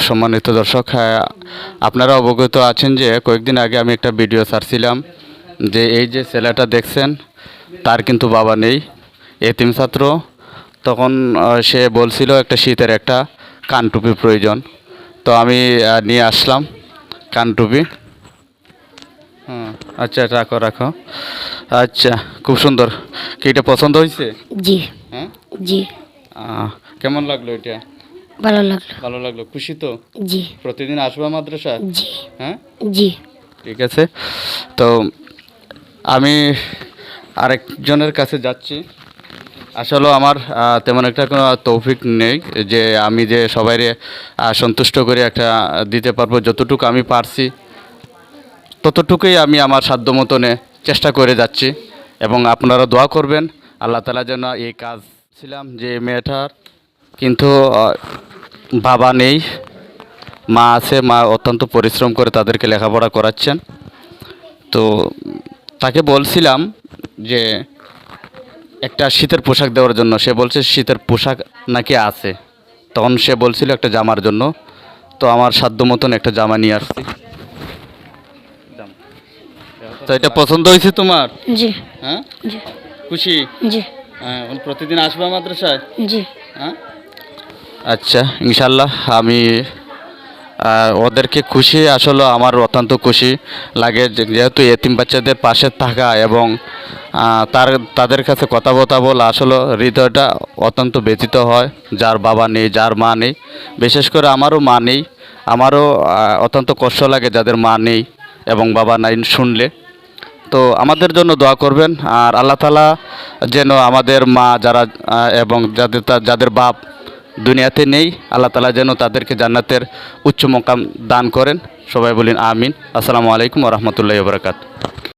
সম্মানিত দর্শক, হ্যাঁ, আপনারা অবগত আছেন যে কয়েকদিন আগে আমি একটা ভিডিও ছাড়ছিলাম যে এই যে ছেলেটা দেখছেন তার কিন্তু বাবা নেই, এতিম ছাত্র। তখন সে বলছিল একটা শীতের একটা কানটুপি প্রয়োজন, তো আমি নিয়ে আসলাম কানটুপি। আচ্ছা, রাখো রাখো। আচ্ছা, খুব সুন্দর। কি এটা পছন্দ হয়েছে? জি। হ্যাঁ জি। কেমন লাগলো এটা? ভালো লাগলো। ভালো লাগলো, খুশি তো? জি। প্রতিদিন আসবা মাদ্রাসা? জি। হ্যাঁ, জি। ঠিক আছে। তো আমি আরেকজনের কাছে যাচ্ছি। আসলে আমার তেমন একটা কোনো তৌফিক নেই যে আমি যে সবাইরে সন্তুষ্ট করে একটা দিতে পারবো। যতটুকু আমি পারছি ততটুকুই আমি আমার সাধ্য মতনে চেষ্টা করে যাচ্ছি, এবং আপনারা দোয়া করবেন আল্লাহ তাআলা যেন এই কাজ ছিলাম যে মেয়েটার কিন্তু বাবা নেই, মা আছে, মা অত্যন্ত পরিশ্রম করে তাদেরকে লেখাপড়া করাচ্ছেন। তো তাকে বলছিলাম যে একটা শীতের পোশাক দেওয়ার জন্য, সে বলছে শীতের পোশাক নাকি আছে। তখন সে বলছিল একটা জামার জন্য, তো আমার সাধ্য মতন একটা জামা নিয়ে আসছি। তো এটা পছন্দ হয়েছে তোমার? জি। হ্যাঁ, জি। খুশি? জি। হ্যাঁ, প্রতিদিন আসবা মাদ্রাসায়? জি। হ্যাঁ, আচ্ছা, ইনশাল্লাহ আমি ওদেরকে খুশি, আসলে আমার অত্যন্ত খুশি লাগে যেহেতু এতিম বাচ্চাদের পাশে থাকা এবং তাদের কাছে কথা বলা আসলে হৃদয়টা অত্যন্ত ব্যথিত হয়। যার বাবা নেই, যার মা নেই, বিশেষ করে আমারও মা নেই, আমারও অত্যন্ত কষ্ট লাগে যাদের মা নেই এবং বাবা নাই শুনলে। তো আমাদের জন্য দোয়া করবেন, আর আল্লাহ তাআলা যেন আমাদের মা যারা এবং যাদের বাপ দুনিয়াতে নেই, আল্লাহ তাআলা যেন তাদেরকে জান্নাতের উচ্চ মোকাম দান করেন। সবাই বলেন আমিন। আসসালামু আলাইকুম ওয়া রাহমাতুল্লাহি ওয়া বারাকাতুহু।